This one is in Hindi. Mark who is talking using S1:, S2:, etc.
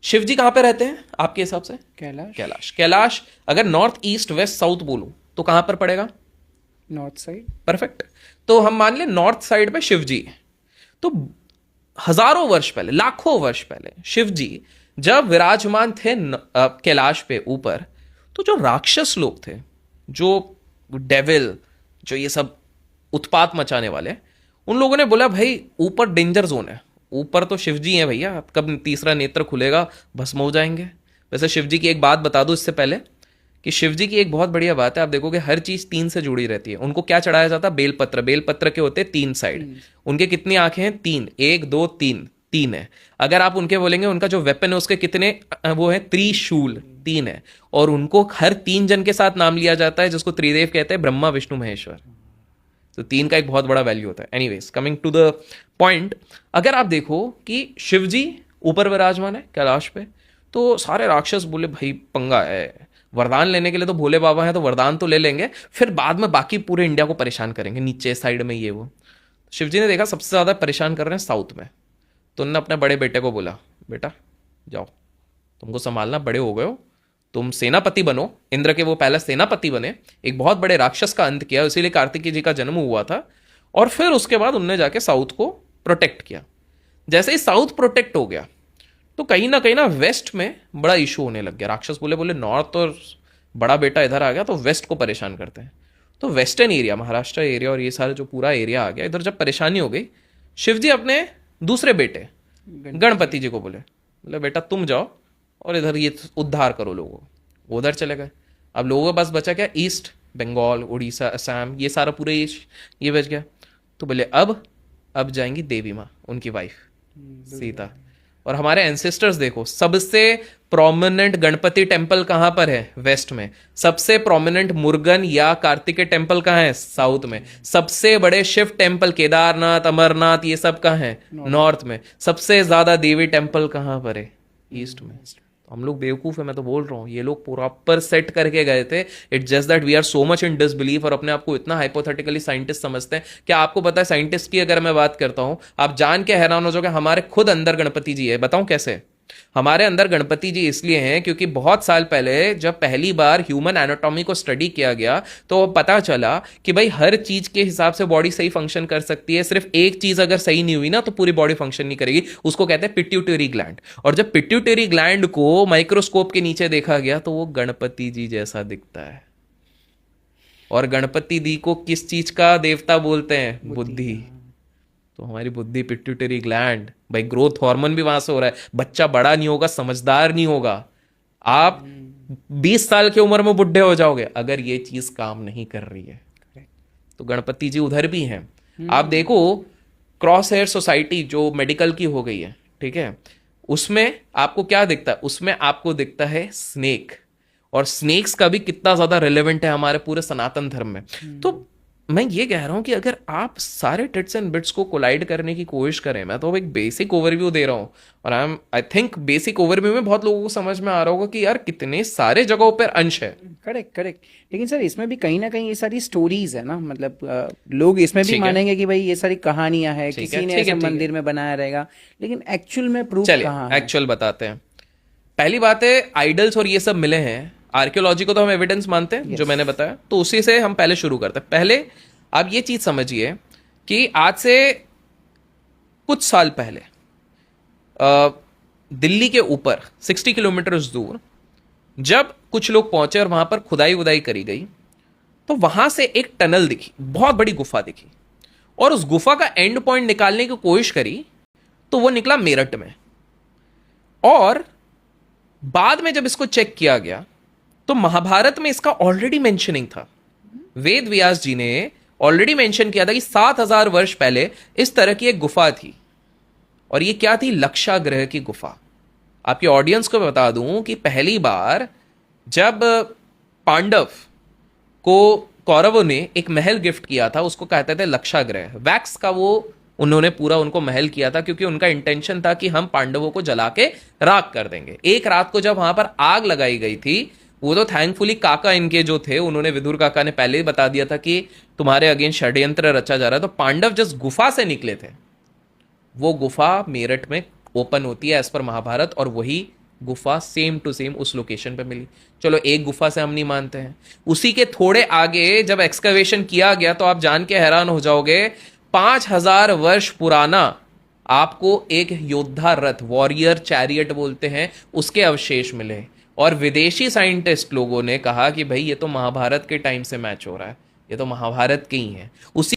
S1: शिव जी कहां पे रहते हैं आपके हिसाब से?
S2: कैलाश।
S1: कैलाश। कैलाश अगर नॉर्थ ईस्ट वेस्ट साउथ बोलूं तो कहां पर पड़ेगा?
S2: North side.
S1: परफेक्ट। तो हम मान लें नॉर्थ साइड पे शिव जी है। तो हजारों वर्ष पहले, लाखों वर्ष पहले शिव जी जब विराजमान थे कैलाश पे ऊपर, तो जो राक्षस लोग थे, जो डेविल, जो ये सब उत्पात मचाने वाले, उन लोगों ने बोला भाई ऊपर डेंजर जोन है, ऊपर तो शिव जी हैं भैया, कब तीसरा नेत्र खुलेगा भस्म हो जाएंगे। वैसे शिव जी की एक बात बता दूं इससे पहले, कि शिव जी की एक बहुत बढ़िया बात है, आप देखोगे हर चीज तीन से जुड़ी रहती है। उनको क्या चढ़ाया जाता है? बेलपत्र। बेलपत्र के होते हैं तीन साइड। उनके कितनी आंखें हैं? तीन। एक दो तीन, तीन है। अगर आप उनके बोलेंगे उनका जो वेपन है उसके कितने वो है? त्रिशूल, तीन है। और उनको हर तीन जन के साथ नाम लिया जाता है, जिसको त्रिदेव कहते हैं, ब्रह्मा विष्णु महेश्वर। तो तीन का एक बहुत बड़ा वैल्यू होता है। Anyways, coming to the point, अगर आप देखो कि शिव जी ऊपर विराजमान है कैलाश पे, तो सारे राक्षस बोले भाई पंगा है, वरदान लेने के लिए तो भोले बाबा हैं, तो वरदान तो ले लेंगे, फिर बाद में बाकी पूरे इंडिया को परेशान करेंगे, नीचे साइड में ये वो। शिव जी ने देखा सबसे ज्यादा परेशान कर रहे हैं साउथ में, तो उन्होंने अपने बड़े बेटे को बोला, बेटा जाओ, तुमको संभालना, बड़े हो गए हो, तुम सेनापति बनो। इंद्र के वो पहले सेनापति बने, एक बहुत बड़े राक्षस का अंत किया, इसीलिए कार्तिकेय जी का जन्म हुआ था। और फिर उसके बाद उनने जाके साउथ को प्रोटेक्ट किया। जैसे ही साउथ प्रोटेक्ट हो गया, तो कहीं ना वेस्ट में बड़ा इशू होने लग गया। राक्षस बोले बोले नॉर्थ और बड़ा बेटा इधर आ गया तो वेस्ट को परेशान करते हैं। तो वेस्टर्न एरिया, महाराष्ट्र एरिया और ये सारे जो पूरा एरिया आ गया, इधर जब परेशानी हो गई, शिव जी अपने दूसरे बेटे गणपति जी को बोले, बोले बेटा तुम जाओ और इधर ये उद्धार करो लोगों को। वो उधर चले गए। अब लोगों के पास बचा क्या? ईस्ट बंगाल, उड़ीसा, असम, ये सारा पूरे ये बच गया। तो बोले अब जाएंगी देवी माँ, उनकी वाइफ सीता। और हमारे एंसेस्टर्स देखो, सबसे प्रोमिनेंट गणपति टेम्पल कहां पर है? वेस्ट में। सबसे प्रोमिनेंट मुर्गन या कार्तिकेय टेम्पल कहां है? साउथ में। सबसे बड़े शिव टेम्पल केदारनाथ, अमरनाथ, ये सब कहां है? नॉर्थ में। सबसे ज्यादा देवी टेम्पल कहां पर है? ईस्ट में। हम लोग बेवकूफ है, मैं तो बोल रहा हूँ, ये लोग प्रॉपर सेट करके गए थे। It's just that we are so much in disbelief और अपने आप को इतना हाइपोथेटिकली साइंटिस्ट समझते हैं। क्या आपको पता है, साइंटिस्ट की अगर मैं बात करता हूं, आप जान के हैरान हो जाओगे, हमारे खुद अंदर गणपति जी है। बताऊं कैसे? हमारे अंदर गणपति जी इसलिए हैं क्योंकि बहुत साल पहले जब पहली बार ह्यूमन एनाटॉमी को स्टडी किया गया, तो पता चला कि भाई हर चीज के हिसाब से बॉडी सही फंक्शन कर सकती है, सिर्फ एक चीज अगर सही नहीं हुई ना तो पूरी बॉडी फंक्शन नहीं करेगी। उसको कहते हैं पिट्यूटरी ग्लैंड। और जब पिट्यूटरी ग्लैंड को माइक्रोस्कोप के नीचे देखा गया तो वो गणपति जी जैसा दिखता है। और गणपति जी को किस चीज का देवता बोलते हैं? बुद्धि। तो हमारी बुद्धि, पिट्यूटरी ग्लैंड, भाई ग्रोथ हार्मोन भी वहां से हो रहा है। बच्चा बड़ा नहीं होगा, समझदार नहीं होगा, आप 20 साल की उम्र में बुढ़े हो जाओगे अगर ये चीज काम नहीं कर रही है। तो गणपति जी उधर भी हैं। आप देखो क्रॉस हेयर सोसाइटी जो मेडिकल की हो गई है, ठीक है, उसमें आपको क्या दिखता है? उसमें आपको दिखता है स्नेक। और स्नेक्स का भी कितना ज्यादा रिलेवेंट है हमारे पूरे सनातन धर्म में। तो मैं ये कह रहा हूं कि अगर आप सारे टिट्स एंड बिट्स को कोलाइड करने की कोशिश करें, मैं तो एक बेसिक ओवरव्यू दे रहा हूं, और आई थिंक बेसिक ओवरव्यू में बहुत लोगों को समझ में आ रहा होगा कि यार कितने सारे जगहों पर अंश है।
S2: Correct correct. लेकिन सर इसमें भी कहीं ना कहीं ये सारी स्टोरीज है ना, मतलब लोग इसमें भी
S1: ठीक है,
S2: मानेंगे कि भाई ये सारी कहानियां हैं,
S1: ठीक
S2: किसी
S1: है,
S2: ने
S1: ठीक
S2: ऐसे
S1: है, ठीक है।
S2: मंदिर में बनाया रहेगा, लेकिन एक्चुअल में प्रूफ
S1: चलिए
S2: कहाँ है?
S1: एक्चुअल बताते हैं। पहली बात है, आइडल्स और ये सब मिले हैं, आर्कियोलॉजी को तो हम एविडेंस मानते हैं, जो मैंने बताया, तो उसी से हम पहले शुरू करते हैं। पहले आप ये चीज समझिए कि आज से कुछ साल पहले दिल्ली के ऊपर 60 किलोमीटर दूर जब कुछ लोग पहुंचे और वहां पर खुदाई वुदाई करी गई, तो वहां से एक टनल दिखी, बहुत बड़ी गुफा दिखी, और उस गुफा का एंड पॉइंट निकालने की कोशिश करी तो वो निकला मेरठ में। और बाद में जब इसको चेक किया गया तो महाभारत में इसका ऑलरेडी मेंशनिंग था। वेद व्यास जी ने ऑलरेडी मेंशन किया था कि 7000 वर्ष पहले इस तरह की एक गुफा थी। और ये क्या थी? लक्षागृह की गुफा। आपके ऑडियंस को बता दूं कि पहली बार जब पांडव को कौरवों ने एक महल गिफ्ट किया था, उसको कहते थे लक्षागृह। वैक्स का वो उन्होंने पूरा उनको महल किया था, क्योंकि उनका इंटेंशन था कि हम पांडवों को जला के राख कर देंगे। एक रात को जब वहां पर आग लगाई गई थी, वो तो थैंकफुली काका इनके जो थे, उन्होंने, विदुर काका ने पहले ही बता दिया था कि तुम्हारे अगेंस्ट षड्यंत्र रचा जा रहा है। तो पांडव जिस गुफा से निकले थे, वो गुफा मेरठ में ओपन होती है एज पर महाभारत, और वही गुफा सेम टू सेम उस लोकेशन पे मिली। चलो एक गुफा से हम नहीं मानते हैं, उसी के थोड़े आगे जब एक्सकवेशन किया गया तो आप जान के हैरान हो जाओगे, 5,000 वर्ष पुराना आपको एक योद्धा रथ, वॉरियर चैरियट बोलते हैं, उसके अवशेष मिले। और विदेशी साइंटिस्ट लोगों ने कहा कि भाई ये तो महाभारत के टाइम से मैच हो रहा है, ये तो महाभारत के ही है। उसी